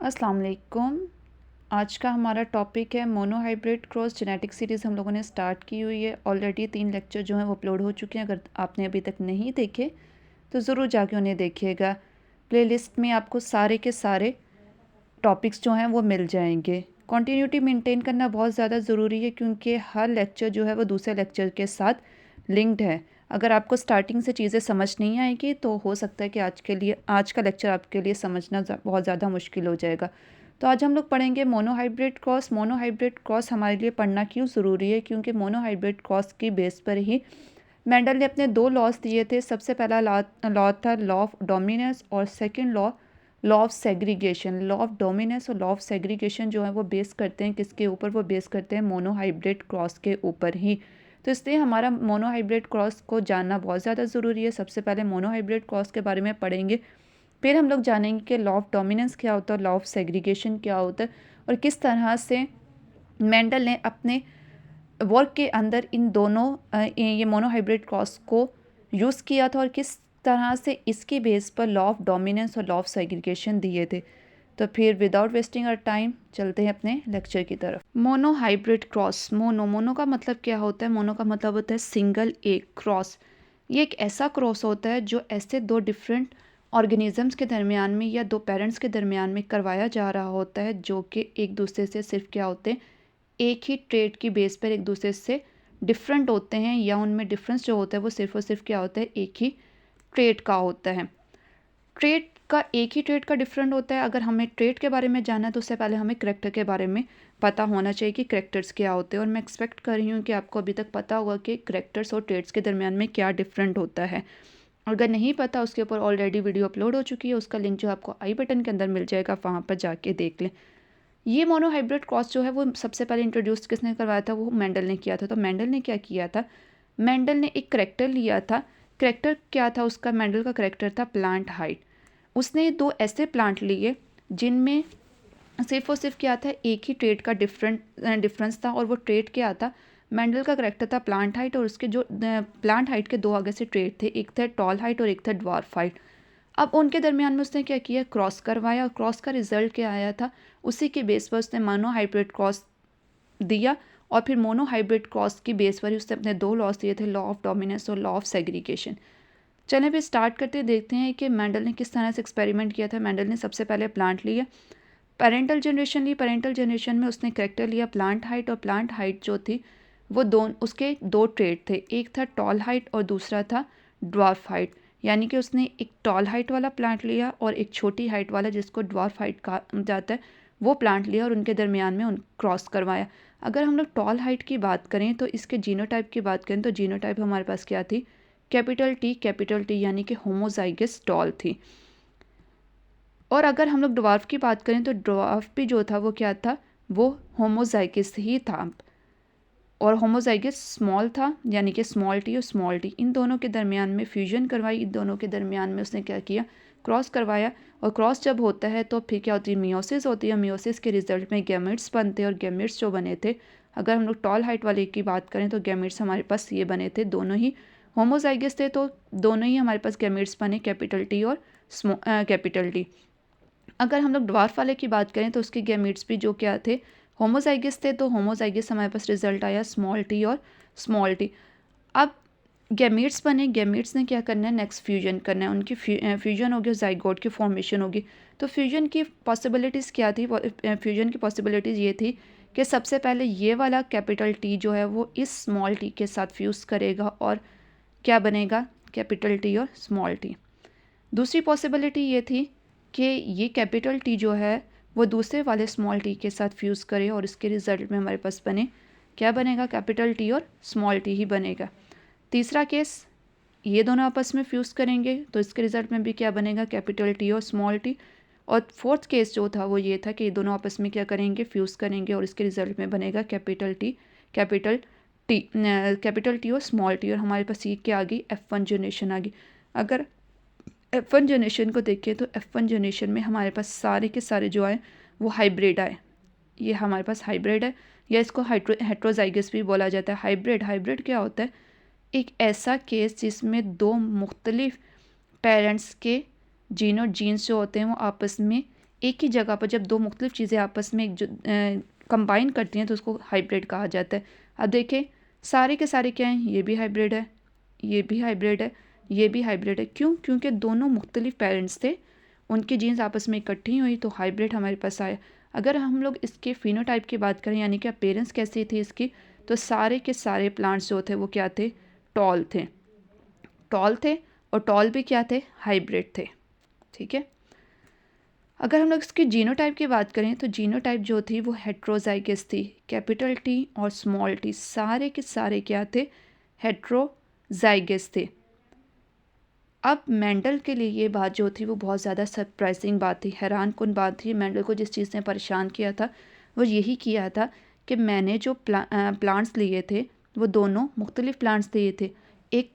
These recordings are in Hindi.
अस्सलाम वालेकुम। आज का हमारा टॉपिक है मोनोहाइब्रिड क्रॉस जेनेटिक सीरीज़। हम लोगों ने स्टार्ट की हुई है। ऑलरेडी 3 लेक्चर जो हैं वो अपलोड हो चुके हैं। अगर आपने अभी तक नहीं देखे तो ज़रूर जाके उन्हें देखिएगा। प्लेलिस्ट में आपको सारे के सारे टॉपिक्स जो हैं वो मिल जाएंगे। कॉन्टीन्यूटी मेंटेन करना बहुत ज़्यादा ज़रूरी है क्योंकि हर लेक्चर जो है वो दूसरे लेक्चर के साथ लिंक्ड है। अगर आपको स्टार्टिंग से चीज़ें समझ नहीं आएगी तो हो सकता है कि आज का लेक्चर आपके लिए समझना बहुत ज़्यादा मुश्किल हो जाएगा। तो आज हम लोग पढ़ेंगे मोनोहाइब्रिड क्रॉस। मोनोहाइब्रिड क्रॉस हमारे लिए पढ़ना क्यों ज़रूरी है, क्योंकि मोनोहाइब्रिड क्रॉस की बेस पर ही मेंडल ने अपने 2 लॉज दिए थे। सबसे पहला लॉ था लॉ ऑफ डोमिनेंस और second law law of segregation. Law of dominance और लॉ ऑफ सेग्रीगेशन जो है वो बेस करते हैं किसके ऊपर? वो बेस करते हैं मोनोहाइब्रिड क्रॉस के ऊपर ही। तो इसलिए हमारा मोनोहाइब्रिड क्रॉस को जानना बहुत ज़्यादा ज़रूरी है। सबसे पहले मोनोहाइब्रिड क्रॉस के बारे में पढ़ेंगे, फिर हम लोग जानेंगे कि लॉ ऑफ डोमिनेंस क्या होता है, लॉ ऑफ सेग्रीगेशन क्या होता है और किस तरह से मेंडल ने अपने वर्क के अंदर इन दोनों ये मोनोहाइब्रिड क्रॉस को यूज़ किया था और किस तरह से इसकी बेस पर लॉ ऑफ डोमिनेंस और लॉ ऑफ सेग्रीगेशन दिए थे। तो फिर विदाउट वेस्टिंग आवर टाइम चलते हैं अपने लेक्चर की तरफ। Monohybrid cross. मोनो का मतलब क्या होता है? मोनो का मतलब होता है सिंगल एक क्रॉस। ये एक ऐसा क्रॉस होता है जो ऐसे दो डिफरेंट ऑर्गेनिजम्स के दरमियान में या दो पेरेंट्स के दरमियान में करवाया जा रहा होता है, जो कि एक दूसरे से सिर्फ क्या होते हैं, एक ही ट्रेड की बेस पर एक दूसरे से डिफरेंट होते हैं, या उनमें डिफरेंस जो होता है वो सिर्फ और सिर्फ क्या होता है, एक ही ट्रेड का होता है। ट्रेड का एक ही ट्रेड का डिफरेंट होता है। अगर हमें ट्रेड के बारे में जानना है तो उससे पहले हमें करेक्टर के बारे में पता होना चाहिए कि करेक्टर्स क्या होते हैं। और मैं एक्सपेक्ट कर रही हूँ कि आपको अभी तक पता होगा कि करेक्टर्स और ट्रेड्स के दरमियान में क्या डिफरेंट होता है। अगर नहीं पता, उसके ऊपर ऑलरेडी वीडियो अपलोड हो चुकी है, उसका लिंक जो आपको आई बटन के अंदर मिल जाएगा, वहाँ पर जाके देख लें। ये मोनोहाइब्रिड क्रॉस जो है वो सबसे पहले इंट्रोड्यूस किसने करवाया था? वो मेंडल ने किया था। तो मेंडल ने क्या किया था? मेंडल ने एक करेक्टर लिया था। करेक्टर क्या था उसका? मेंडल का करेक्टर था प्लांट हाइट। उसने 2 ऐसे प्लांट लिए जिनमें सिर्फ और सिर्फ क्या था, एक ही ट्रेड का डिफरेंस था। और वो ट्रेड क्या था? मेंडल का करेक्टर था प्लांट हाइट, और उसके जो प्लांट हाइट के 2 आगे से ट्रेड थे, एक था टॉल हाइट और एक था ड्वार्फ हाइट। अब उनके दरमियान में उसने क्या किया? क्रॉस करवाया। और क्रॉस का रिजल्ट क्या आया था? उसी के बेस पर उसने मोनोहाइब्रिड क्रॉस दिया। और फिर मोनोहाइब्रिड क्रॉस की बेस पर ही उसने अपने 2 लॉस दिए थे, लॉ ऑफ डोमिनेंस और लॉ ऑफ सेग्रीगेशन। चलें फिर स्टार्ट करते देखते हैं कि मेंडल ने किस तरह से एक्सपेरिमेंट किया था। मेंडल ने सबसे पहले प्लांट लिया, पेरेंटल जनरेशन ली। पेरेंटल जनरेशन में उसने करेक्टर लिया प्लांट हाइट, और प्लांट हाइट जो थी वो उसके 2 ट्रेड थे, एक था टॉल हाइट और दूसरा था ड्वार्फ हाइट। यानी कि उसने एक टॉल हाइट वाला प्लांट लिया और एक छोटी हाइट वाला, जिसको ड्वार्फ हाइट कहा जाता है, वो प्लांट लिया और उनके दरमियान में उन क्रॉस करवाया। अगर हम लोग टॉल हाइट की बात करें तो इसके जीनोटाइप की बात करें तो जीनोटाइप हमारे पास क्या थी? कैपिटल टी, यानी कि होमोजाइगस टॉल थी। और अगर हम लोग ड्वार्फ की बात करें तो ड्वार्फ भी जो था वो क्या था? वो होमोजाइगस ही था। और होमोजाइगस स्मॉल था, यानी कि स्मॉल टी और स्मॉल टी, इन दोनों के दरमियान में फ्यूजन करवाई। इन दोनों के दरमियान में उसने क्या किया? क्रॉस करवाया। और क्रॉस जब होता है तो फिर क्या होती है? मियोसिस होती है। मियोसिस के रिजल्ट में गैमेट्स बनते हैं। और गैमेट्स जो बने थे, अगर हम लोग टॉल हाइट वाले की बात करें तो गैमेट्स हमारे पास ये बने थे, दोनों ही होमोजाइगस थे, तो दोनों ही हमारे पास गैमेट्स बने, कैपिटल टी और कैपिटल टी। अगर हम लोग ड्वार्फ वाले की बात करें तो उसके गैमेट्स भी जो क्या थे? होमोजाइगस थे। तो होमोजाइगस हमारे पास रिजल्ट आया स्मॉल टी और स्मॉल टी। अब गैमेट्स बने, गैमेट्स ने क्या करना है? नेक्स्ट फ्यूजन करना है। उनकी फ्यूजन होगी, जाइगोट की फॉर्मेशन होगी। तो फ्यूजन की पॉसिबिलिटीज़ क्या थी? फ्यूजन की पॉसिबिलिटीज़ ये थी कि सबसे पहले ये वाला कैपिटल टी जो है वो इस स्मॉल टी के साथ फ्यूज़ करेगा और क्या बनेगा? कैपिटल टी और स्मॉल टी। दूसरी पॉसिबिलिटी ये थी कि ये कैपिटल टी जो है वो दूसरे वाले स्मॉल टी के साथ फ्यूज़ करे और इसके रिज़ल्ट में हमारे पास बने, क्या बनेगा? कैपिटल टी और स्मॉल टी ही बनेगा। तीसरा केस, ये दोनों आपस में फ्यूज़ करेंगे तो इसके रिज़ल्ट में भी क्या बनेगा? कैपिटल टी और स्मॉल टी। और फोर्थ केस जो था वो ये था कि ये दोनों आपस में क्या करेंगे? फ्यूज़ करेंगे और इसके रिज़ल्ट में बनेगा कैपिटल टी कैपिटल टी और स्मॉल टी। और हमारे पास ये क्या आ गई? F1 जनरेशन आ गई। अगर F1 जनरेशन को देखें तो F1 जनरेशन में हमारे पास सारे के सारे जो आए वो हाइब्रिड आए। ये हमारे पास हाइब्रिड है, या इसको हेट्रोजाइगस भी बोला जाता है। हाइब्रिड क्या होता है? एक ऐसा केस जिसमें 2 मुख्तलिफ पेरेंट्स के जीन और जीन्स जो होते हैं वो आपस में एक ही जगह पर जब दो मुख्तलिफ चीज़ें आपस में कंबाइन करती हैं तो उसको हाइब्रिड कहा जाता है। अब देखें सारे के सारे क्या हैं, ये भी हाइब्रिड है, ये भी हाइब्रिड है, ये भी हाइब्रिड है। क्यों? क्योंकि दोनों मुख्तलिफ पेरेंट्स थे, उनकी जीन्स आपस में इकट्ठी हुई तो हाइब्रिड हमारे पास आया। अगर हम लोग इसके फिनोटाइप की बात करें यानी कि अपेरेंस कैसी थी इसकी, तो सारे के सारे प्लांट्स जो थे वो क्या थे, टॉल थे। टॉल थे और टॉल भी क्या थे, हाइब्रिड थे। ठीक है। अगर हम लोग इसकी जीनोटाइप की बात करें तो जीनोटाइप जो थी वो हेट्रोजाइगस थी। कैपिटल टी और स्मॉल टी सारे के सारे क्या थे, हेट्रोजाइगस थे। अब मेंडल के लिए ये बात जो थी वो बहुत ज़्यादा सरप्राइजिंग बात थी, हैरान कुन बात थी। मेंडल को जिस चीज़ ने परेशान किया था वो यही किया था कि मैंने जो प्लांट्स लिए थे वो दोनों मुख्तलिफ प्लांट्स लिए थे। एक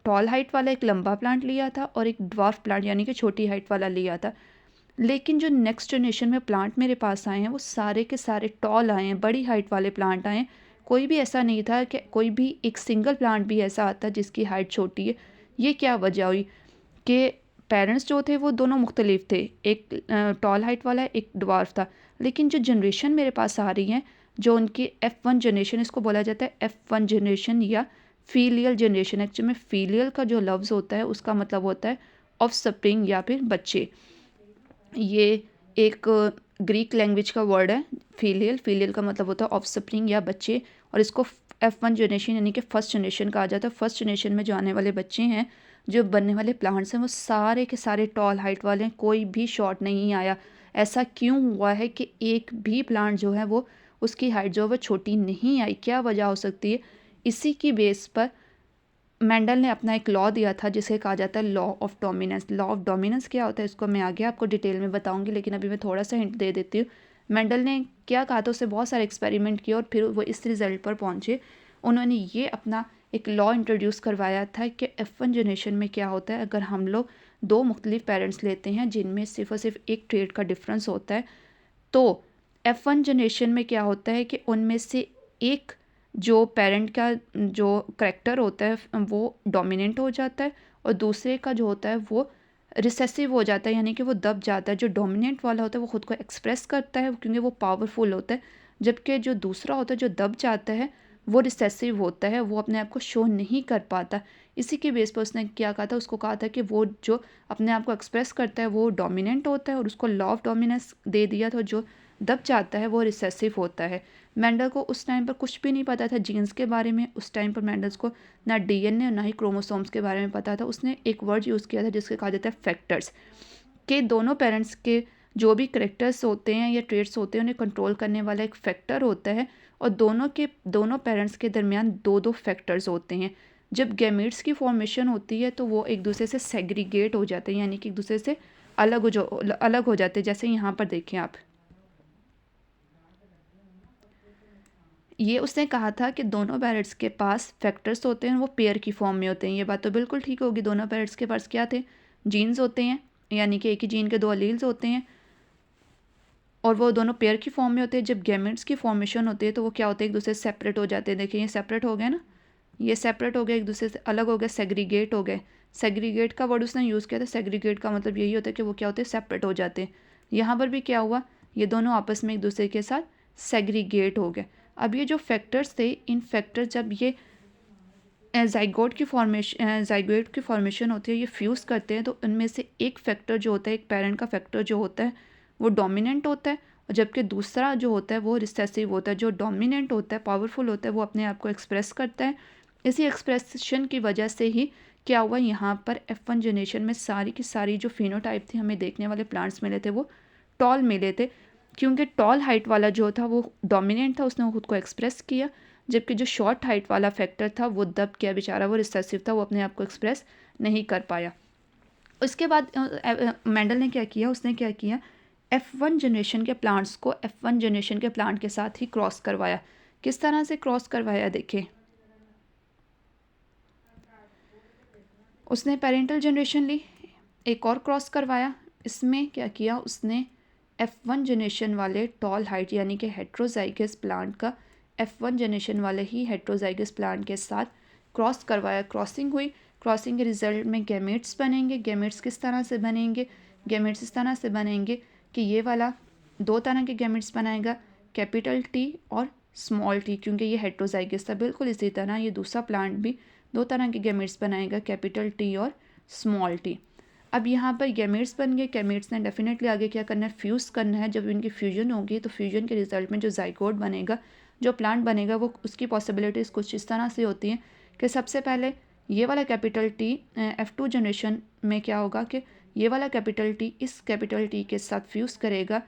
टॉल हाइट वाला एक लंबा प्लांट लिया था और एक ड्वार्फ प्लांट यानी कि छोटी हाइट वाला लिया था। लेकिन जो नेक्स्ट जनरेशन में प्लांट मेरे पास आए हैं वो सारे के सारे टॉल आए हैं, बड़ी हाइट वाले प्लांट आए हैं। कोई भी ऐसा नहीं था कि कोई भी एक सिंगल प्लांट भी ऐसा आता जिसकी हाइट छोटी है। ये क्या वजह हुई कि पेरेंट्स जो थे वो दोनों मुख्तलिफ थे, एक टॉल हाइट वाला एक ड्वार्फ था। लेकिन जो जनरेशन मेरे पास आ रही हैं, जो उनकी F1 जनरेशन, इसको बोला जाता है F1 जनरेशन या फीलियल जनरेशन। एक्चुअली में फीलियल का जो लफ्ज़ होता है उसका मतलब होता है ऑफ स्प्रिंग या फिर बच्चे। ये एक ग्रीक लैंग्वेज का वर्ड है फीलियल। फीलियल का मतलब होता है ऑफ स्प्रिंग या बच्चे, और इसको F1 जनरेशन यानी कि फर्स्ट जनरेशन कहा जाता है। फर्स्ट जनरेशन में जो आने वाले बच्चे हैं, जो बनने वाले प्लांट्स हैं, वो सारे के सारे टॉल हाइट वाले हैं, कोई भी शॉर्ट नहीं आया। ऐसा क्यों हुआ है कि एक भी प्लांट जो है वो उसकी हाइट जो है वो छोटी नहीं आई, क्या वजह हो सकती है? इसी की बेस पर मेंडल ने अपना एक लॉ दिया था जिसे कहा जाता है law of dominance. Law of dominance क्या होता है इसको मैं आगे आपको डिटेल में बताऊंगी, लेकिन अभी मैं थोड़ा सा हिंट दे देती हूँ। मेंडल ने क्या कहा था, उससे बहुत सारे एक्सपेरिमेंट किए और फिर वो इस रिजल्ट पर पहुँचे। उन्होंने ये अपना एक लॉ इंट्रोड्यूस करवाया था कि F1 जनरेशन में क्या होता है, अगर हम लोग दो मुख्तलिफ पेरेंट्स लेते हैं जिनमें सिर्फ और सिर्फ एक ट्रेड का डिफरेंस होता है, तो F1 जनरेशन में क्या होता है कि उनमें से एक जो पेरेंट का जो करैक्टर होता है वो डोमिनेंट हो जाता है और दूसरे का जो होता है वो रिसेसिव हो जाता है, यानी कि वो दब जाता है। जो डोमिनेंट वाला होता है वो ख़ुद को एक्सप्रेस करता है क्योंकि वो पावरफुल होता है, जबकि जो दूसरा होता है जो दब जाता है वो रिसेसिव होता है, वो अपने आप को शो नहीं कर पाता। इसी के बेस पर उसने क्या कहा था, उसको कहा था कि वो जो अपने आप को एक्सप्रेस करता है वो डोमिनेंट होता है और उसको लॉ ऑफ डोमिनेंस दे दिया था। जो दब जाता है वो रिसेसिव होता है। मेंडल को उस टाइम पर कुछ भी नहीं पता था जीन्स के बारे में। उस टाइम पर मेंडल्स को ना डीएनए और ना ही क्रोमोसोम्स के बारे में पता था। उसने एक वर्ड यूज़ किया था जिसके कहा जाता है फैक्टर्स, के दोनों पेरेंट्स के जो भी करेक्टर्स होते हैं या ट्रेड्स होते हैं उन्हें कंट्रोल करने वाला एक फैक्टर होता है, और दोनों पेरेंट्स के दरमियान दो दो फैक्टर्स होते हैं। जब गैमीट्स की फॉर्मेशन होती है तो वो एक दूसरे से सेग्रीगेट हो जाते हैं, यानी कि एक दूसरे से अलग हो जाते हैं। जैसे यहाँ पर देखें आप, ये उसने कहा था कि दोनों पेरेंट्स के पास फैक्टर्स होते हैं, वो पेयर की फॉर्म में होते हैं। ये बात तो बिल्कुल ठीक होगी। दोनों पेरेंट्स के पास क्या थे, जीन्स होते हैं, यानी कि एक ही जीन के दो अलील्स होते हैं और वो दोनों पेयर की फॉर्म में होते हैं। जब गैमेट्स की फॉर्मेशन होती है तो वो क्या होते हैं, एक दूसरे से सेपरेट हो जाते हैं। देखिए ये सेपरेट हो गए ना, ये सेपरेट हो गए, एक दूसरे से अलग हो गए, सेग्रीगेट हो गए। सेग्रीगेट का वर्ड उसने यूज़ किया था। सेग्रीगेट का मतलब यही होता है कि वो क्या होते हैं, सेपरेट हो जाते हैं। यहाँ पर भी क्या हुआ, ये दोनों आपस में एक दूसरे के साथ सेग्रीगेट हो गए। अब ये जो फैक्टर्स थे, इन फैक्टर्स जब ये जाइगोट की फॉर्मेशन होती है, ये फ्यूज़ करते हैं तो उनमें से एक फैक्टर जो होता है, एक पेरेंट का फैक्टर जो होता है वो डोमिनेंट होता है, और जबकि दूसरा जो होता है वो रिसेसिव होता है। जो डोमिनेंट होता है, पावरफुल होता है, वो अपने आप को एक्सप्रेस करता है। इसी एक्सप्रेशन की वजह से ही क्या हुआ, यहाँ पर F1 जनरेशन में सारी की सारी जो फिनोटाइप थी हमें देखने वाले प्लांट्स मिले थे वो टॉल मिले थे, क्योंकि टॉल हाइट वाला जो था वो डोमिनेंट था, उसने खुद को एक्सप्रेस किया, जबकि जो शॉर्ट हाइट वाला फैक्टर था वो दब गया बेचारा, वो रिसेसिव था, वो अपने आप को एक्सप्रेस नहीं कर पाया। उसके बाद मेंडल ने क्या किया, उसने क्या किया, F1 जनरेशन के प्लांट्स को F1 जनरेशन के प्लांट के साथ ही क्रॉस करवाया। किस तरह से क्रॉस करवाया, देखें, उसने पेरेंटल जनरेशन ली, एक और क्रॉस करवाया। इसमें क्या किया उसने, F1 जनरेशन वाले टॉल हाइट यानी कि हेट्रोजाइगस प्लांट का F1 जनरेशन वाले ही हेट्रोजाइगस प्लांट के साथ क्रॉस करवाया। क्रॉसिंग हुई, क्रॉसिंग के रिजल्ट में गैमेट्स बनेंगे। गैमेट्स किस तरह से बनेंगे, गैमेट्स इस तरह से बनेंगे कि ये वाला दो तरह के गैमेट्स बनाएगा, कैपिटल टी और स्मॉल टी, क्योंकि ये हेट्रोजाइगस था। बिल्कुल इसी तरह ये दूसरा प्लांट भी दो तरह के गैमेट्स बनाएगा, कैपिटल टी और स्मॉल टी। अब यहाँ पर गैमेट्स बन गए, गैमेट्स ने डेफिनेटली आगे क्या करना है, फ्यूज़ करना है। जब इनकी फ्यूजन होगी तो फ्यूजन के रिजल्ट में जो जाइगोट बनेगा, जो प्लांट बनेगा, वो उसकी पॉसिबिलिटीज़ कुछ इस तरह से होती हैं कि सबसे पहले ये वाला कैपिटल टी F2 जनरेशन में क्या होगा कि ये वाला कैपिटल टी इस कैपिटल टी के साथ फ्यूज़ करेगा,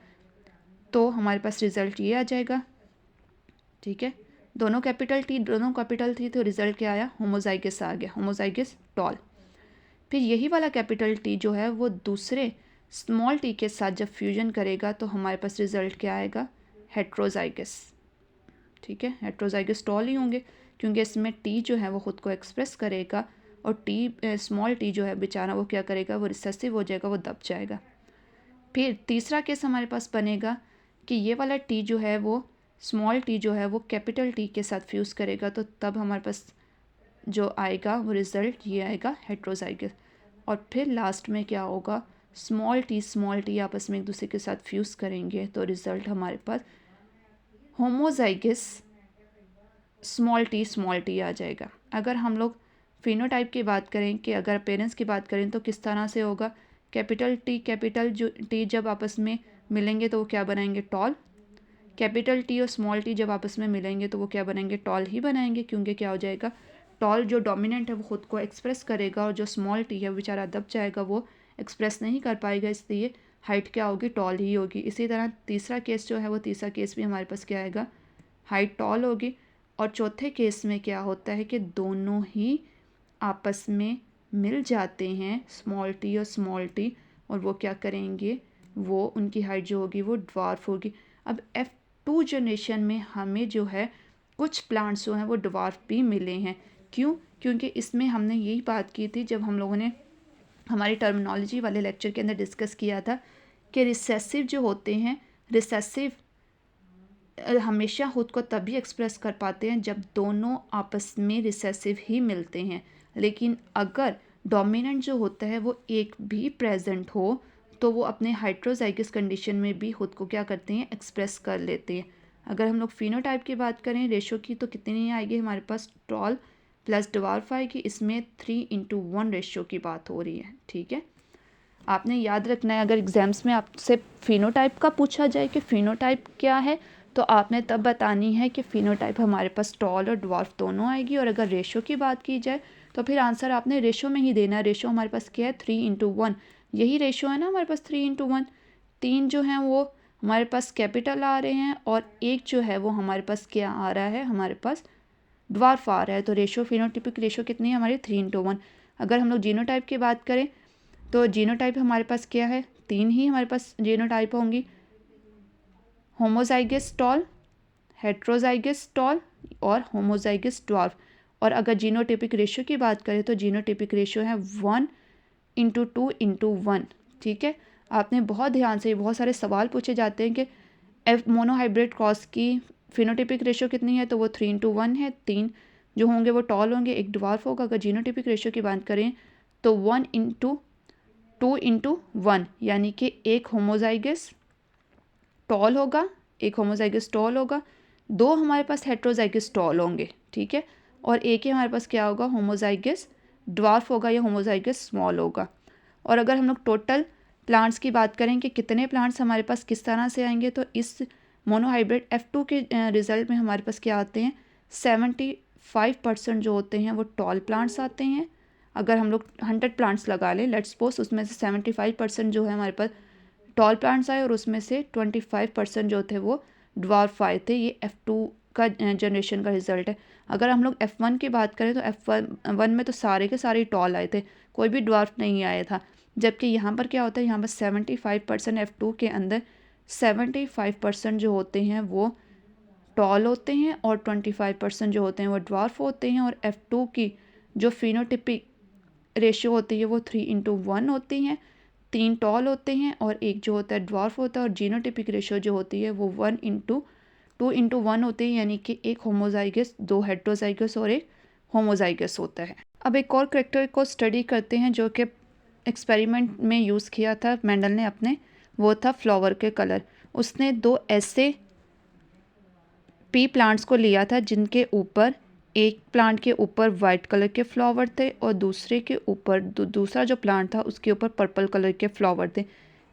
तो हमारे पास रिज़ल्ट ये आ जाएगा। ठीक है, दोनों कैपिटल थी तो रिज़ल्ट क्या आया, होमोजाइगस आ गया, होमोजाइगस टॉल। फिर यही वाला कैपिटल टी जो है वो दूसरे स्मॉल टी के साथ जब फ्यूजन करेगा तो हमारे पास रिज़ल्ट क्या आएगा, हेट्रोजाइगस। ठीक है, हेट्रोजाइगस टॉल ही होंगे, क्योंकि इसमें टी जो है वो ख़ुद को एक्सप्रेस करेगा और टी स्मॉल टी जो है बेचारा वो क्या करेगा, वो रिसेसिव हो जाएगा, वो दब जाएगा। फिर तीसरा केस हमारे पास बनेगा कि ये वाला टी जो है वो स्मॉल टी जो है वो कैपिटल टी के साथ फ्यूज़ करेगा, तो तब हमारे पास जो आएगा वो रिज़ल्ट ये आएगा, हेट्रोजाइगस। और फिर लास्ट में क्या होगा, स्मॉल टी आपस में एक दूसरे के साथ फ्यूज़ करेंगे तो रिज़ल्ट हमारे पास होमोजाइगस स्मॉल टी आ जाएगा। अगर हम लोग फिनोटाइप की बात करें कि अगर पेरेंट्स की बात करें तो किस तरह से होगा, कैपिटल टी जब आपस में मिलेंगे तो वो क्या बनाएंगे, टॉल। कैपिटल टी और स्मॉल टी जब आपस में मिलेंगे तो वो क्या बनाएंगे, टॉल ही बनाएंगे, क्योंकि क्या हो जाएगा, टॉल जो डोमिनेंट है वो ख़ुद को एक्सप्रेस करेगा और जो स्मॉल टी है वो बेचारा दब जाएगा, वो एक्सप्रेस नहीं कर पाएगा, इसलिए हाइट क्या होगी, टॉल ही होगी। इसी तरह तीसरा केस जो है वो तीसरा केस भी हमारे पास क्या आएगा, हाइट टॉल होगी। और चौथे केस में क्या होता है कि दोनों ही आपस में मिल जाते हैं, स्मॉल टी, और वो क्या करेंगे, वो उनकी हाइट जो होगी वो ड्वार्फ होगी। अब F2 जनरेशन में हमें जो है कुछ प्लांट्स जो हैं वो ड्वार्फ भी मिले हैं। क्यों, क्योंकि इसमें हमने यही बात की थी जब हम लोगों ने हमारी टर्मिनोलॉजी वाले लेक्चर के अंदर डिस्कस किया था कि रिसेसिव जो होते हैं, रिसेसिव हमेशा खुद को तभी एक्सप्रेस कर पाते हैं जब दोनों आपस में रिसेसिव ही मिलते हैं। लेकिन अगर डोमिनेंट जो होता है वो एक भी प्रेजेंट हो तो वो अपने हेट्रोजाइगस कंडीशन में भी खुद को क्या करते हैं, एक्सप्रेस कर लेते हैं। अगर हम लोग फिनोटाइप की बात करें रेशो की तो कितनी आएगी हमारे पास, टॉल प्लस ड्वार्फ आएगी, इसमें 3:1 रेशो की बात हो रही है। ठीक है, आपने याद रखना है, अगर एग्जाम्स में आपसे फिनोटाइप का पूछा जाए कि फिनोटाइप क्या है तो आपने तब बतानी है कि फिनोटाइप हमारे पास टॉल और ड्वार्फ दोनों आएगी। और अगर रेशो की बात की जाए तो फिर आंसर आपने रेशो में ही देना है। रेशो हमारे पास क्या है, 3:1, यही रेशो है ना हमारे पास, 3:1। तीन जो हैं वो हमारे पास कैपिटल आ रहे हैं और एक जो है वो हमारे पास क्या आ रहा है, हमारे पास ड्वार्फ आ रहा है। तो रेशो, फिनोटिपिक रेशो कितनी है हमारी, 3:1। अगर हम लोग जीनोटाइप की बात करें तो जीनोटाइप हमारे पास क्या है, 3 ही हमारे पास जीनोटाइप होंगी, होमोजाइगस टॉल, हेट्रोजाइगस टॉल और होमोजाइगस ड्वार्फ। और अगर जीनोटिपिक रेशो की बात करें तो जीनोटिपिक रेशो है 1:2:1। ठीक है, आपने बहुत ध्यान से, बहुत सारे सवाल पूछे जाते हैं कि मोनोहाइब्रिड क्रॉस की फिनोटिपिक रेशो कितनी है, तो वो 3:1 है। 3 जो होंगे वो टॉल होंगे, एक ड्वार्फ होगा। अगर जीनोटिपिक रेशो की बात करें तो 1:2:1, यानी कि एक होमोजाइगस टॉल होगा, दो हमारे पास हेट्रोजाइगस टॉल होंगे। ठीक है, और एक ही हमारे पास क्या होगा, होमोजाइगस ड्वार्फ होगा या होमोजाइगस स्मॉल होगा। और अगर हम लोग टोटल प्लांट्स की बात करें कि कितने प्लांट्स हमारे पास किस तरह से आएंगे, तो इस मोनोहाइब्रिड F2 के रिजल्ट में हमारे पास क्या आते हैं, 75% जो होते हैं वो टॉल प्लांट्स आते हैं। अगर हम लोग 100 प्लांट्स लगा लें, लेट्स सपोज, उसमें से 75% जो है हमारे पास टॉल प्लांट्स आए और उसमें से 25% जो थे वो ड्वार्फ आए थे। ये F2 का जनरेशन का रिजल्ट है। अगर हम लोग F1 की बात करें तो F1 में तो सारे के सारे टॉल आए थे, कोई भी ड्वार्फ नहीं आया था। जबकि यहाँ पर क्या होता है, यहाँ पर 75% F2 के अंदर 75% जो होते हैं वो टॉल होते हैं और 25% जो होते हैं वो ड्वार्फ होते हैं। और F2 की जो फिनोटिपिक रेशियो होती है वो 3:1 होती हैं, 3 टॉल होते हैं और एक जो होता है ड्वार्फ होता है। और जीनोटिपिक रेशियो जो होती है वो 2:1 होती है, यानी कि एक होमोजाइगस, 2 हेट्रोजाइगस और एक होमोजाइगस होता है। अब एक और करैक्टर को स्टडी करते हैं जो कि एक्सपेरिमेंट में यूज़ किया था मेंडल ने अपने वो था फ्लावर के कलर। उसने 2 ऐसे पी प्लांट्स को लिया था जिनके ऊपर एक प्लांट के ऊपर वाइट कलर के फ्लावर थे और दूसरे के ऊपर दूसरा जो प्लांट था उसके ऊपर पर्पल कलर के फ्लावर थे।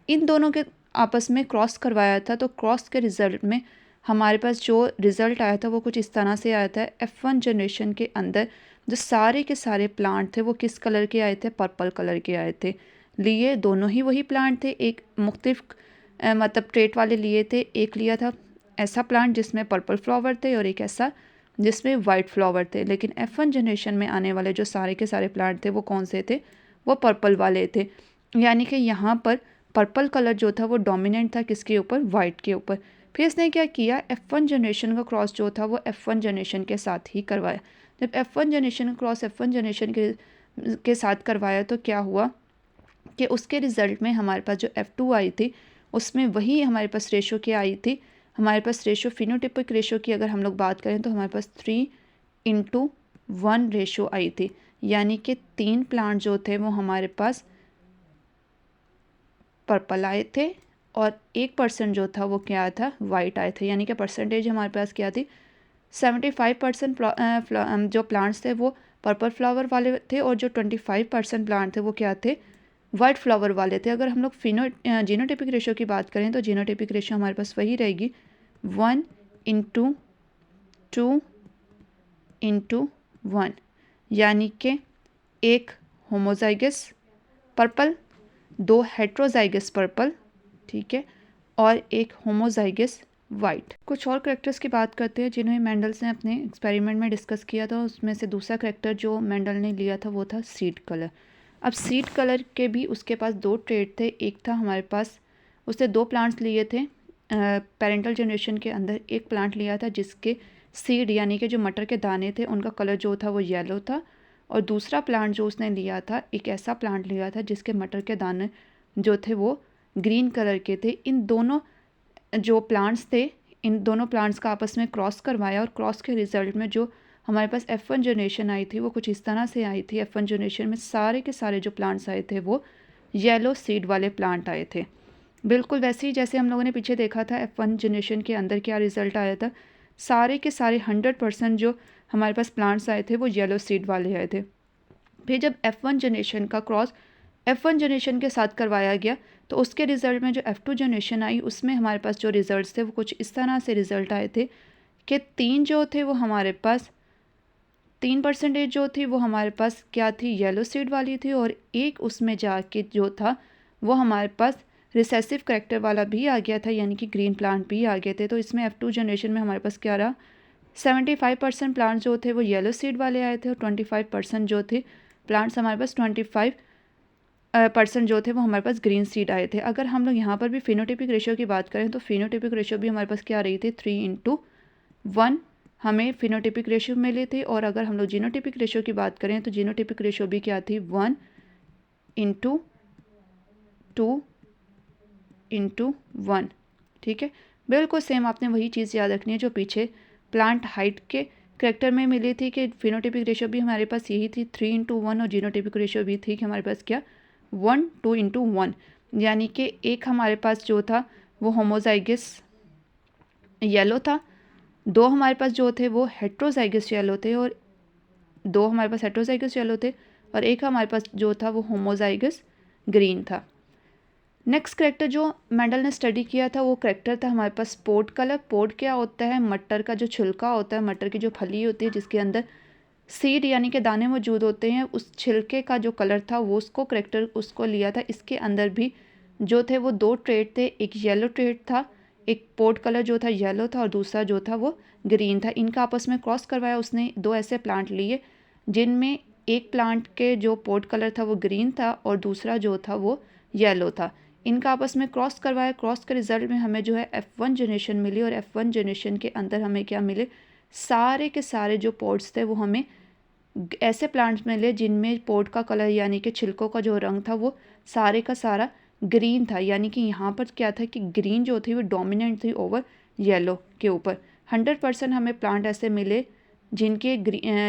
इन दोनों के आपस में क्रॉस करवाया था, तो क्रॉस के रिज़ल्ट में हमारे पास जो रिज़ल्ट आया था वो कुछ इस तरह से आया था। F1 जनरेशन के अंदर जो सारे के सारे प्लांट थे वो किस कलर के आए थे? पर्पल कलर के आए थे। लिए दोनों ही वही प्लांट थे, एक मुख्तलिफ मतलब ट्रेट वाले लिए थे। एक लिया था ऐसा प्लांट जिसमें पर्पल फ्लावर थे और एक ऐसा जिसमें वाइट फ्लावर थे। लेकिन F1 जनरेशन में आने वाले जो सारे के सारे प्लांट थे वो कौन से थे? वो पर्पल वाले थे। यानी कि यहाँ पर पर्पल कलर जो था वो डोमिनेंट था किसके ऊपर? वाइट के ऊपर। फिर इसने क्या किया? F1 जनरेशन का क्रॉस जो था वो F1 जनरेशन के साथ ही करवाया। जब F1 जनरेशन का क्रॉस F1 जनरेशन के साथ करवाया तो क्या हुआ कि उसके रिज़ल्ट में हमारे पास जो F2 आई थी उसमें वही हमारे पास रेशो क्या आई थी? हमारे पास रेशो फिनोटिपिक रेशो की अगर हम लोग बात करें तो हमारे पास 3:1 रेशो आई थी। यानी कि 3 प्लांट जो थे वो हमारे पास पर्पल आए थे और 1% जो था वो क्या था? वाइट आए थे। यानी कि परसेंटेज हमारे पास क्या थी? 75% जो प्लांट्स थे वो पर्पल फ्लावर वाले थे और जो 25% प्लांट थे वो क्या थे? वाइट फ्लावर वाले थे। अगर हम लोग जीनोटिपिक रेशो की बात करें तो जीनोटिपिक रेशो हमारे पास वही रहेगी 1:2:1, यानी कि एक होमोजाइगस पर्पल, 2 हेट्रोजाइगस पर्पल, ठीक है, और एक होमोजाइगस वाइट। कुछ और करेक्टर्स की बात करते हैं जिन्हें मेंडल्स ने अपने एक्सपेरिमेंट में डिस्कस किया था। उसमें से दूसरा करेक्टर जो मेंडल ने लिया था वो था सीड कलर। अब सीड कलर के भी उसके पास 2 ट्रेट थे। एक था हमारे पास, उसने 2 प्लांट्स लिए थे पेरेंटल जनरेशन के अंदर। एक प्लांट लिया था जिसके सीड यानी कि जो मटर के दाने थे उनका कलर जो था वो येलो था, और दूसरा प्लांट जो उसने लिया था एक ऐसा प्लांट लिया था जिसके मटर के दाने जो थे वो ग्रीन कलर के थे। इन दोनों जो प्लांट्स थे, इन दोनों प्लांट्स का आपस में क्रॉस करवाया और क्रॉस के रिज़ल्ट में जो हमारे पास F1 जनरेशन आई थी वो कुछ इस तरह से आई थी। F1 जनरेशन में सारे के सारे जो प्लांट्स आए थे वो येलो सीड वाले प्लांट आए थे। बिल्कुल वैसे ही जैसे हम लोगों ने पीछे देखा था F1 जनरेशन के अंदर क्या रिज़ल्ट आया था। सारे के सारे 100% जो हमारे पास प्लांट्स आए थे वो येलो सीड वाले आए थे। फिर जब F1 जनरेशन का क्रॉस F1 जनरेशन के साथ करवाया गया तो उसके रिज़ल्ट में जो F2 जनरेशन आई उसमें हमारे पास जो रिज़ल्ट थे वो कुछ इस तरह से रिज़ल्ट आए थे कि 3 जो थे वो हमारे पास 3% जो थी वो हमारे पास क्या थी? येलो सीड वाली थी, और एक उसमें जाके जो था वो हमारे पास रिसेसिव करेक्टर वाला भी आ गया था, यानी कि ग्रीन प्लांट भी आ गए थे। तो इसमें F2 जनरेशन में हमारे पास क्या रहा? 75% प्लांट जो थे वो येलो सीड वाले आए थे और 25% जो थे प्लांट्स हमारे पास 25% जो थे वो हमारे पास ग्रीन सीड आए थे। अगर हम लोग यहाँ पर भी फिनोटिपिक रेशियो की बात करें तो फिनोटिपिक रेशियो भी हमारे पास क्या रही थी? 3:1 हमें फिनोटिपिक रेशियो मिली थी। और अगर हम लोग जीनोटिपिक रेशियो की बात करें तो जीनोटिपिक रेशियो भी क्या थी? 1:2:1, ठीक है। बिल्कुल सेम आपने वही चीज़ याद रखनी है जो पीछे प्लांट हाइट के करेक्टर में मिली थी कि फिनोटिपिक रेशियो भी हमारे पास यही थी 3:1, और जीनोटिपिक रेशियो भी थी कि हमारे पास क्या 1:2:1, यानी कि एक हमारे पास जो था वो होमोजाइगस येलो था, 2 हमारे पास जो थे वो हेट्रोजाइगस येलो थे, और 2 हमारे पास हेट्रोजाइगस येलो थे और एक हमारे पास जो था वो होमोजाइगस ग्रीन था। नेक्स्ट करेक्टर जो मेंडल ने स्टडी किया था वो करेक्टर था हमारे पास पोड कलर। पोड क्या होता है? मटर का जो छिलका होता है, मटर की जो फली होती है जिसके अंदर सीड यानी कि दाने मौजूद होते हैं, उस छिलके का जो कलर था वो उसको करेक्टर उसको लिया था। इसके अंदर भी जो थे वो 2 ट्रेट थे, एक येलो ट्रेट था, एक पोड कलर जो था येलो था और दूसरा जो था वो ग्रीन था। इनका आपस में क्रॉस करवाया उसने। 2 ऐसे प्लांट लिए जिनमें एक प्लांट के जो पोड कलर था वो ग्रीन था और दूसरा जो था वो येलो था। इनका आपस में क्रॉस करवाया। क्रॉस के रिज़ल्ट में हमें जो है F1 जनरेशन मिली, और F1 जनरेशन के अंदर हमें क्या मिले? सारे के सारे जो पोड्स थे वो हमें ऐसे प्लांट्स मिले जिनमें पोड का कलर यानी कि छिलकों का जो रंग था वो सारे का सारा ग्रीन था। यानी कि यहाँ पर क्या था कि ग्रीन जो थी वो डोमिनेंट थी ओवर येलो के ऊपर। 100% हमें प्लांट ऐसे मिले जिनके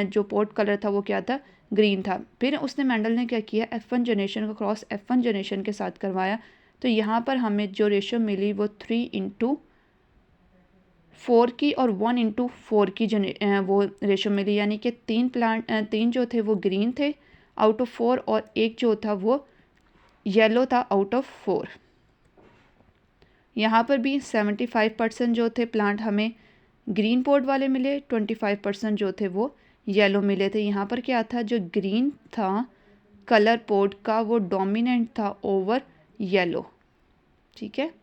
जो पोड कलर था वो क्या था? ग्रीन था। फिर उसने मेंडल ने क्या किया? F1 जनरेशन का क्रॉस F1 जनरेशन के साथ करवाया। तो यहाँ पर हमें जो रेशो मिली वो 3:4 की और 1:4 की जो वो रेशो मिली, यानी कि तीन जो थे वो ग्रीन थे आउट ऑफ 4 और एक जो था वो येलो था आउट ऑफ 4। यहाँ पर भी 75% जो थे प्लांट हमें ग्रीन पोर्ट वाले मिले, 25% जो थे वो येलो मिले थे। यहाँ पर क्या था, जो ग्रीन था कलर पोर्ट का वो डोमिनेंट था ओवर येलो, ठीक है।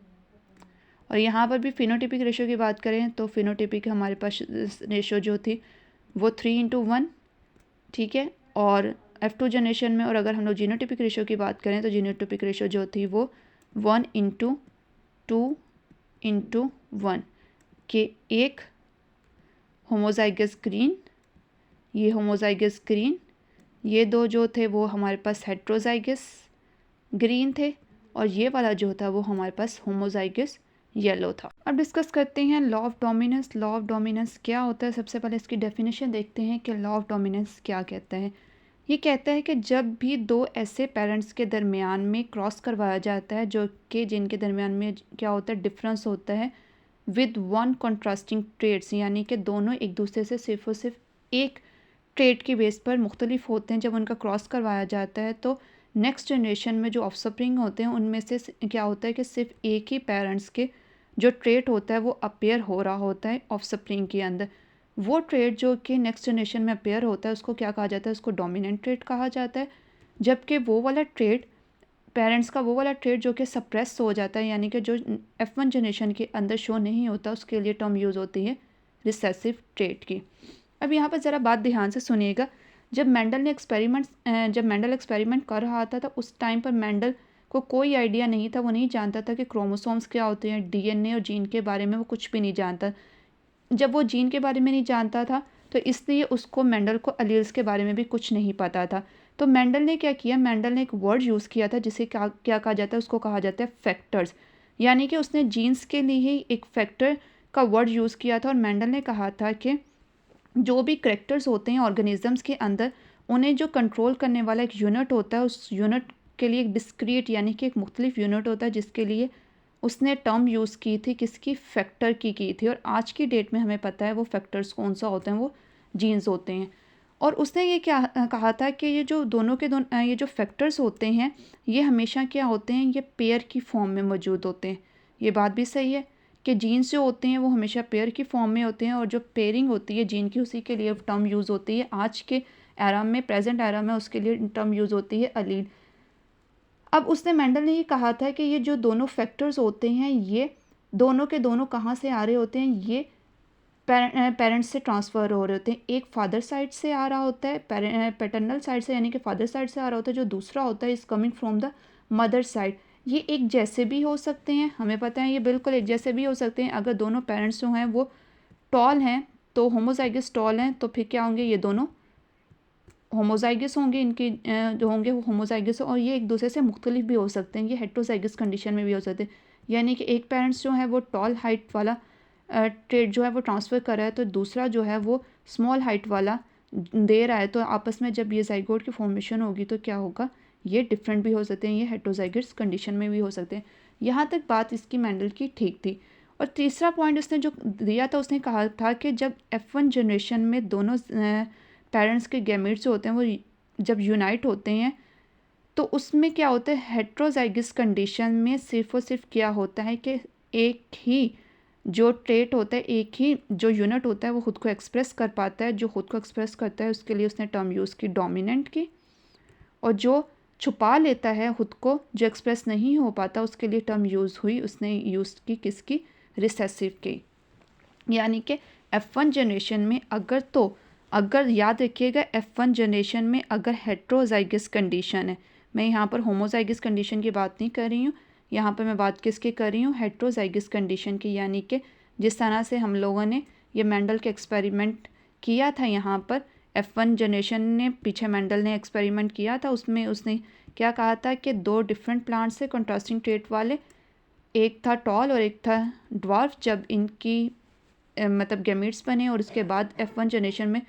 और यहाँ पर भी फिनोटिपिक रेशो की बात करें तो फिनोटिपिक हमारे पास रेशो जो थी वो 3:1, ठीक है। और F2 जनरेशन में, और अगर हम लोग जीनोटिपिक रेशो की बात करें तो जीनोटिपिक रेशो जो थी वो 1:2:1 के एक होमोजाइगस ग्रीन, ये होमोजाइगस ग्रीन, ये दो जो थे वो हमारे पास हेट्रोजाइगस ग्रीन थे, और ये वाला जो था वो हमारे पास होमोजाइगस येलो था। अब डिस्कस करते हैं law of dominance. Law of dominance क्या होता है, सबसे पहले इसकी डेफिनेशन देखते हैं कि लॉ ऑफ डोमिनेंस क्या कहता है। ये कहता है कि जब भी दो ऐसे पेरेंट्स के दरमियान में क्रॉस करवाया जाता है जो कि जिनके दरमियान में क्या होता है, डिफरेंस होता है विद वन कॉन्ट्रास्टिंग ट्रेड्स, यानी कि दोनों एक दूसरे से सिर्फ और सिर्फ एक ट्रेड के बेस पर मुख्तलिफ होते हैं, जब उनका क्रॉस करवाया जाता है तो नेक्स्ट जनरेशन में जो ऑफस्प्रिंग होते हैं उनमें से क्या होता है कि सिर्फ एक ही पेरेंट्स के जो ट्रेट होता है वो अपेयर हो रहा होता है ऑफस्प्रिंग के अंदर। वो ट्रेट जो कि नेक्स्ट जनरेशन में अपेयर होता है उसको क्या कहा जाता है, उसको डोमिनेंट ट्रेट कहा जाता है। जबकि वो वाला ट्रेट पेरेंट्स का वो वाला ट्रेट जो कि सप्रेस हो जाता है, यानी कि जो F1 जनरेशन के अंदर शो नहीं होता, उसके लिए टर्म यूज़ होती है रिसेसिव ट्रेट की। अब यहाँ पर ज़रा बात ध्यान से सुनिएगा। जब मेंडल एक्सपेरिमेंट कर रहा था तो उस टाइम पर मेंडल को कोई आइडिया नहीं था, वो नहीं जानता था कि क्रोमोसोम्स क्या होते हैं, DNA और जीन के बारे में वो कुछ भी नहीं जानता। जब वो जीन के बारे में नहीं जानता था तो इसलिए उसको मेंडल को अलील्स के बारे में भी कुछ नहीं पता था। तो मेंडल ने क्या किया, मेंडल ने एक वर्ड यूज़ किया था जिसे क्या कहा जाता है, उसको कहा जाता है फैक्टर्स। यानी कि उसने जीन्स के लिए ही एक फैक्टर का वर्ड यूज़ किया था, और मेंडल ने कहा था कि जो भी करेक्टर्स होते हैं ऑर्गेनिजम्स के अंदर, उन्हें जो कंट्रोल करने वाला एक यूनिट होता है, उस यूनिट के लिए एक डिस्क्रीट यानी कि एक मुख्तलिफ यूनिट होता है, जिसके लिए उसने टर्म यूज़ की थी, किसकी, फैक्टर की थी। और आज की डेट में हमें पता है वो फैक्टर्स कौन सा होते हैं, वो जीन्स होते हैं। और उसने ये क्या कहा था कि ये जो ये जो फैक्टर्स होते हैं ये हमेशा क्या होते हैं, ये पेयर की फॉर्म में मौजूद होते हैं। ये बात भी सही है कि जीन्स जो होते हैं वो हमेशा पेयर की फॉर्म में होते हैं, और जो पेयरिंग होती है जीन की उसी के लिए टर्म यूज़ होती है। आज के एरा में, प्रेजेंट एरा में, उसके लिए टर्म यूज़ होती है अलील। अब उसने मेंडल ने ये कहा था कि ये जो दोनों फैक्टर्स होते हैं ये दोनों के दोनों कहाँ से आ रहे होते हैं, ये पेरेंट्स से ट्रांसफ़र हो रहे होते हैं। एक फादर साइड से आ रहा होता है, पैटर्नल साइड से, यानी कि फादर साइड से आ रहा होता है। जो दूसरा होता है is coming from the mother side. ये एक जैसे भी हो सकते हैं, हमें पता है ये बिल्कुल एक जैसे भी हो सकते हैं। अगर दोनों पेरेंट्स जो हैं वो टॉल हैं तो होमोजाइगस टॉल हैं, तो फिर क्या होंगे, ये दोनों होमोजाइगस होंगे, इनके जो होंगे वो होमोजाइगस, और ये एक दूसरे से मुख्तलिफ भी हो सकते हैं, ये हेट्रोजाइगस कंडीशन में भी हो सकते हैं। यानी कि एक पेरेंट्स जो है वो टॉल हाइट वाला ट्रेट जो है वो ट्रांसफ़र कर रहा है, तो दूसरा जो है वो स्मॉल हाइट वाला दे रहा है। तो आपस में जब ये जाइगोट की फॉर्मेशन होगी तो क्या होगा, ये डिफरेंट भी हो सकते हैं, ये हेट्रोजाइगस कंडीशन में भी हो सकते हैं। यहाँ तक बात इसकी मेंडल की ठीक थी। और तीसरा पॉइंट उसने जो दिया था, उसने कहा था कि जब F1 जनरेशन में दोनों पेरेंट्स के गैमेट्स जो होते हैं वो जब यूनाइट होते हैं तो उसमें क्या होता है, हेट्रोजाइगस कंडीशन में सिर्फ और सिर्फ क्या होता है कि एक ही जो ट्रेट होता है, एक ही जो यूनिट होता है वो खुद को एक्सप्रेस कर पाता है। जो खुद को एक्सप्रेस करता है उसके लिए उसने टर्म यूज़ की डोमिनेंट की, और जो छुपा लेता है खुद को, जो एक्सप्रेस नहीं हो पाता, उसके लिए टर्म यूज़ हुई, उसने यूज़ की किसकी, रिसेसिव की। यानी कि F1 जनरेशन में अगर याद रखिएगा F1 जनरेशन में अगर हेट्रोजाइगस कंडीशन है, मैं यहाँ पर होमोजाइगस कंडीशन की बात नहीं कर रही हूँ, यहाँ पर मैं बात किसकी कर रही हूँ, हेट्रोजाइगस कंडीशन की। यानी कि जिस तरह से हम लोगों ने ये मेंडल के एक्सपेरिमेंट किया था, यहाँ पर F1 जनरेशन ने पीछे मेंडल ने एक्सपेरिमेंट किया था, उसमें उसने क्या कहा था कि दो डिफरेंट प्लांट्स से कंट्रास्टिंग ट्रेट वाले, एक था टॉल और एक था ड्वार्फ, जब इनकी मतलब गैमेट्स बने और उसके बाद F1 जनरेशन में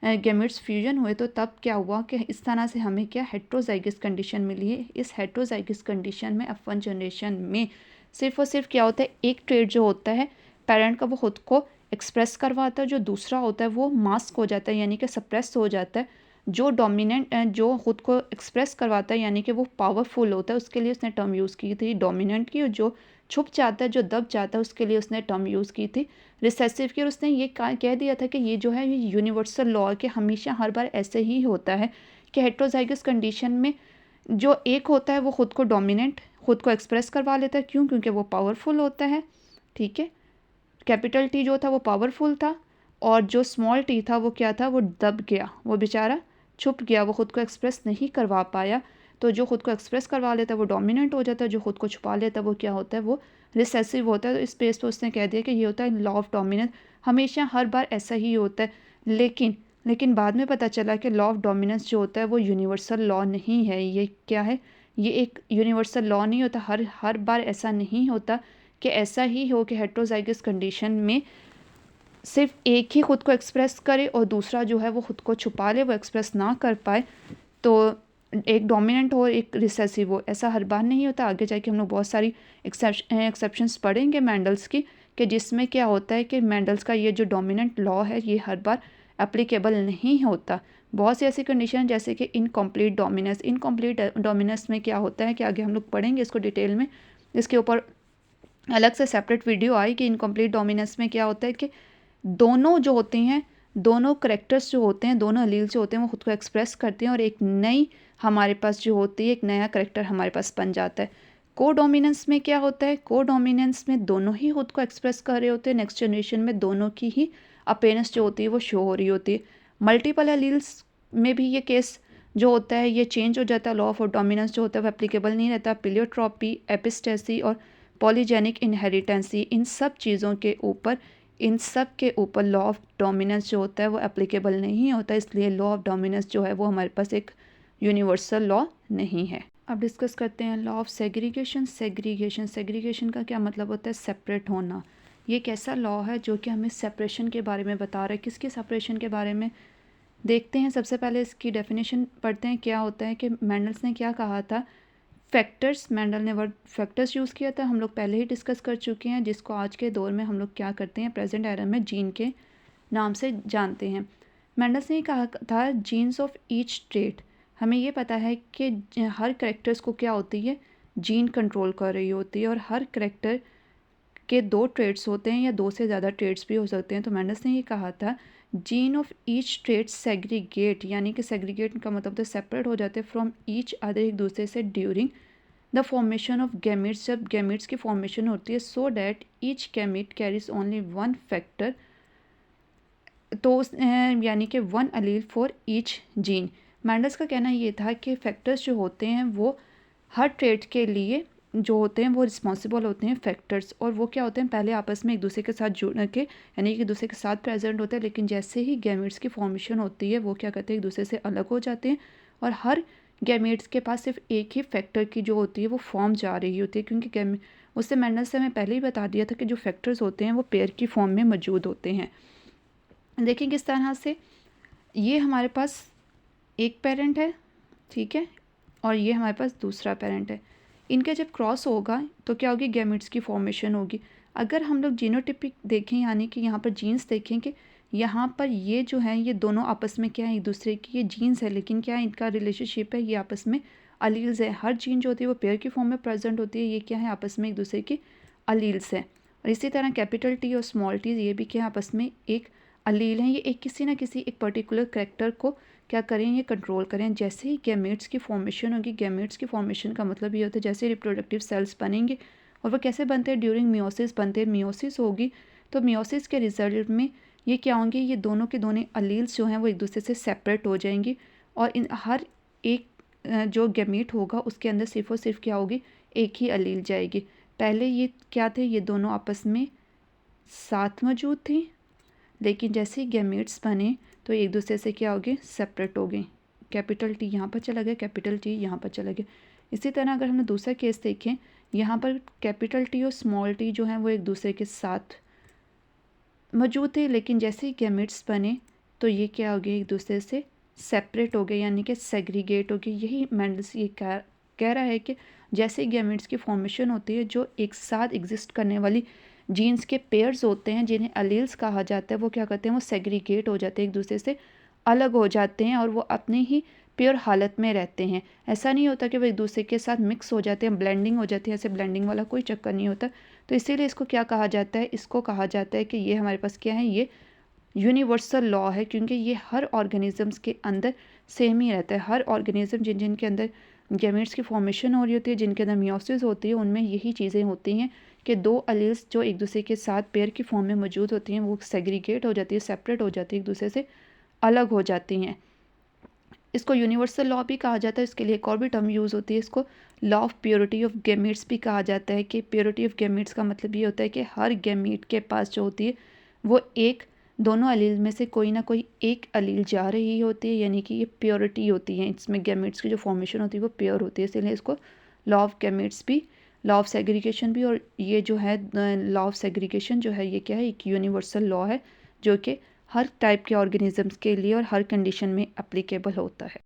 गैमेट्स फ्यूजन हुए तो तब क्या हुआ कि इस तरह से हमें क्या हेट्रोजाइगस कंडीशन मिली है। इस हेट्रोजाइगस कंडीशन में F1 जनरेशन में सिर्फ और सिर्फ क्या होता है, एक ट्रेट जो होता है पेरेंट का वो खुद को एक्सप्रेस करवाता है, जो दूसरा होता है वो मास्क हो जाता है यानी कि सप्रेस हो जाता है। जो डोमिनेंट जो खुद को एक्सप्रेस करवाता है यानी कि वो पावरफुल होता है, उसके लिए उसने टर्म यूज़ की थी डोमिनेंट की, और जो छुप जाता है जो दब जाता है उसके लिए उसने टर्म यूज़ की थी रिसेसिव की। और उसने ये कह दिया था कि ये जो है ये यूनिवर्सल लॉ है कि हमेशा हर बार ऐसे ही होता है कि हेट्रोजाइगस कंडीशन में जो एक होता है वो खुद को डोमिनेंट खुद को एक्सप्रेस करवा लेता है। क्यों? क्योंकि वो पावरफुल होता है। ठीक है, कैपिटल टी जो था वो पावरफुल था और जो स्मॉल टी था वो क्या था, वो दब गया, वो बेचारा छुप गया, वो खुद को एक्सप्रेस नहीं करवा पाया। तो जो खुद को एक्सप्रेस करवा लेता है वो डोमिनेंट हो जाता है, जो खुद को छुपा लेता है वो क्या होता है, वो रिसेसिव होता है। तो इस बेस पर उसने कह दिया कि ये होता है लॉ ऑफ डोमिनेंस, हमेशा हर बार ऐसा ही होता है। लेकिन बाद में पता चला कि लॉ ऑफ डोमिनेंस जो होता है वो यूनिवर्सल लॉ नहीं है। ये क्या है, ये एक यूनिवर्सल लॉ नहीं होता, हर बार ऐसा नहीं होता कि ऐसा ही हो कि हेट्रोजाइगस कंडीशन में सिर्फ एक ही खुद को एक्सप्रेस करे और दूसरा जो है वो खुद को छुपा ले, वो एक्सप्रेस ना कर पाए। तो एक डोमिनेंट हो एक रिसेसिव हो, ऐसा हर बार नहीं होता। आगे जाके हम लोग बहुत सारी एक्सेप्शंस पढ़ेंगे मैंडल्स की, कि जिसमें क्या होता है कि मैंडल्स का ये जो डोमिनेंट लॉ है ये हर बार एप्लीकेबल नहीं होता। बहुत सी ऐसी कंडीशन जैसे कि इनकम्प्लीट डोमिनेंस। इनकम्प्लीट डोमिनेंस में क्या होता है कि आगे हम लोग पढ़ेंगे इसको डिटेल में, इसके ऊपर अलग से सेपरेट वीडियो आई कि इनकम्प्लीट डोमिनेंस में क्या होता है कि दोनों जो होते हैं, दोनों करेक्टर्स जो होते हैं, दोनों अलील जो होते हैं वो खुद को एक्सप्रेस करते हैं और एक नई हमारे पास जो होती है एक नया करेक्टर हमारे पास बन जाता है। को डोमिनेंस में क्या होता है, को डोमिनेंस में दोनों ही खुद को एक्सप्रेस कर रहे होते हैं, नेक्स्ट जनरेशन में दोनों की ही अपेयरेंस जो होती है वो शो हो रही होती है। मल्टीपल अलील्स में भी ये केस जो होता है ये चेंज हो जाता है, लॉ ऑफ डोमिनेंस जो होता है वो एप्लीकेबल नहीं रहता। पिलियोट्रॉपी, एपिस्टेसी और पॉलीजेनिक इनहेरिटेंसी, इन सब के ऊपर लॉ ऑफ डोमिनेंस जो होता है वो एप्लीकेबल नहीं होता, इसलिए लॉ ऑफ डोमिनेंस जो है वो हमारे पास एक यूनिवर्सल लॉ नहीं है। अब डिस्कस करते हैं लॉ ऑफ सेग्रीगेशन। सेग्रीगेशन का क्या मतलब होता है, सेपरेट होना। ये एक ऐसा लॉ है जो कि हमें सेपरेशन के बारे में बता रहा है। किसके सेपरेशन के बारे में देखते हैं। सबसे पहले इसकी डेफिनेशन पढ़ते हैं। क्या होता है कि मैंडल्स ने क्या कहा था, फैक्टर्स, मैंडल ने वर्ड फैक्टर्स यूज़ किया था, हम लोग पहले ही डिस्कस कर चुके हैं, जिसको आज के दौर में हम लोग क्या करते हैं, प्रेजेंट एरा में जीन के नाम से जानते हैं। मैंडल्स ने कहा था जीन्स ऑफ ईच ट्रेट। हमें ये पता है कि हर करेक्टर्स को क्या होती है, जीन कंट्रोल कर रही होती है, और हर करेक्टर के दो ट्रेड्स होते हैं या दो से ज़्यादा ट्रेड्स भी हो सकते हैं। तो मैंडल्स ने ये कहा था gene of each trade segregate, यानी कि सेग्रीगेट का मतलब तो सेपरेट हो जाते हैं फ्रॉम ईच अदर, एक दूसरे से, during the formation of gametes, जब गैमेट्स की फॉर्मेशन होती है, so that each gamete carries only one factor, तो यानी कि one allele for each gene. Mendel's का कहना ये था कि फैक्टर्स जो होते हैं वो हर ट्रेड के लिए जो होते हैं वो रिस्पॉन्सिबल होते हैं फैक्टर्स, और वो क्या होते हैं पहले आपस में एक दूसरे के साथ जुड़ के यानी कि एक दूसरे के साथ प्रेजेंट होते हैं, लेकिन जैसे ही गैमेट्स की फॉर्मेशन होती है वो क्या करते हैं एक दूसरे से अलग हो जाते हैं, और हर गैमेट्स के पास सिर्फ एक ही फैक्टर की जो होती है वो फॉर्म जा रही होती है, क्योंकि उससे मैंडल्स से हमें पहले ही बता दिया था कि जो फैक्टर्स होते हैं वो पेयर की फॉर्म में मौजूद होते हैं। देखिए किस तरह से, ये हमारे पास एक पेरेंट है, ठीक है, और ये हमारे पास दूसरा पेरेंट है। इनका जब क्रॉस होगा तो क्या होगी, गैमेट्स की फॉर्मेशन होगी। अगर हम लोग जीनोटिपिक देखें, यानी कि यहाँ पर जीन्स देखें कि यहाँ पर ये जो है ये दोनों आपस में क्या है, एक दूसरे की ये जीन्स है, लेकिन क्या है इनका रिलेशनशिप है, ये आपस में अलील्स है। हर जीन जो होती है वो पेयर की फॉर्म में प्रेजेंट होती है, ये क्या है आपस में एक दूसरे की अलील्स है। और इसी तरह कैपिटल टी और स्मॉल टी ये भी क्या है आपस में एक अलील हैं, ये एक किसी ना किसी एक पर्टिकुलर करेक्टर को क्या करें, ये कंट्रोल करें। जैसे ही गैमेट्स की फॉर्मेशन होगी, गैमेट्स की फॉर्मेशन का मतलब ये होता है जैसे रिप्रोडक्टिव सेल्स बनेंगे, और वो कैसे बनते हैं, ड्यूरिंग मियोसिस बनते हैं। मियोसिस होगी तो मियोसिस के रिजल्ट में ये क्या होंगे, ये दोनों के दोनों अलील्स जो हैं वो एक दूसरे से सेपरेट हो जाएंगी, और इन हर एक जो गैमेट होगा उसके अंदर सिर्फ और सिर्फ क्या होगी, एक ही अलील जाएगी। पहले ये क्या थे, ये दोनों आपस में साथ मौजूद थी, लेकिन जैसे ही गैमेट्स बने तो एक दूसरे से क्या हो गए, सेपरेट हो गए। कैपिटल टी यहाँ पर चला गया, कैपिटल टी यहाँ पर चला गया। इसी तरह अगर हमने दूसरा केस देखें, यहाँ पर कैपिटल टी और स्मॉल टी जो हैं वो एक दूसरे के साथ मौजूद थे, लेकिन जैसे ही गैमेट्स बने तो ये क्या हो गया, एक दूसरे से सेपरेट हो गए यानी कि सेग्रीगेट हो गए। यही मेंडल्स ये कह रहा है कि जैसे गैमेट्स की फॉर्मेशन होती है, जो एक साथ एग्जिस्ट करने वाली जीन्स के पेयर्स होते हैं जिन्हें अलील्स कहा जाता है, वो क्या करते हैं, वो सेग्रीगेट हो जाते हैं, एक दूसरे से अलग हो जाते हैं और वो अपने ही प्योर हालत में रहते हैं। ऐसा नहीं होता कि वो एक दूसरे के साथ मिक्स हो जाते हैं, ब्लेंडिंग हो जाती है, ऐसे ब्लेंडिंग वाला कोई चक्कर नहीं होता। तो इसीलिए इसको क्या कहा जाता है, इसको कहा जाता है कि ये हमारे पास क्या है, ये यूनिवर्सल लॉ है, क्योंकि ये हर ऑर्गेनिजम्स के अंदर सेम ही रहता है। हर ऑर्गेनिज्म जिनके अंदर गैमेट्स की फॉर्मेशन हो रही होती है, जिनके अंदर मियोसिस होती है, उनमें यही चीज़ें होती हैं कि दो अलील्स जो एक दूसरे के साथ पेयर की फॉर्म में मौजूद होती हैं, वो सेग्रीगेट हो जाती है, सेपरेट हो जाती है, एक दूसरे से अलग हो जाती हैं। इसको यूनिवर्सल लॉ भी कहा जाता है। इसके लिए एक और भी टर्म यूज़ होती है, इसको law of purity of gametes भी कहा जाता है। कि प्योरिटी ऑफ गैमेट्स का मतलब ये होता है कि हर गैमेट के पास जो होती है वो एक दोनों अलील में से कोई ना कोई एक अलील जा रही होती है, यानी कि ये प्योरिटी होती है, इसमें गैमेट्स की जो फॉर्मेशन होती है वो प्योर होती है। इसलिए इसको लॉ ऑफ गैमेट्स भी, लॉ ऑफ सेग्रीगेशन भी, और ये जो है लॉ ऑफ सेग्रीगेशन जो है ये क्या है, एक यूनिवर्सल लॉ है जो कि हर टाइप के ऑर्गेनिजम्स के लिए और हर कंडीशन में एप्लीकेबल होता है।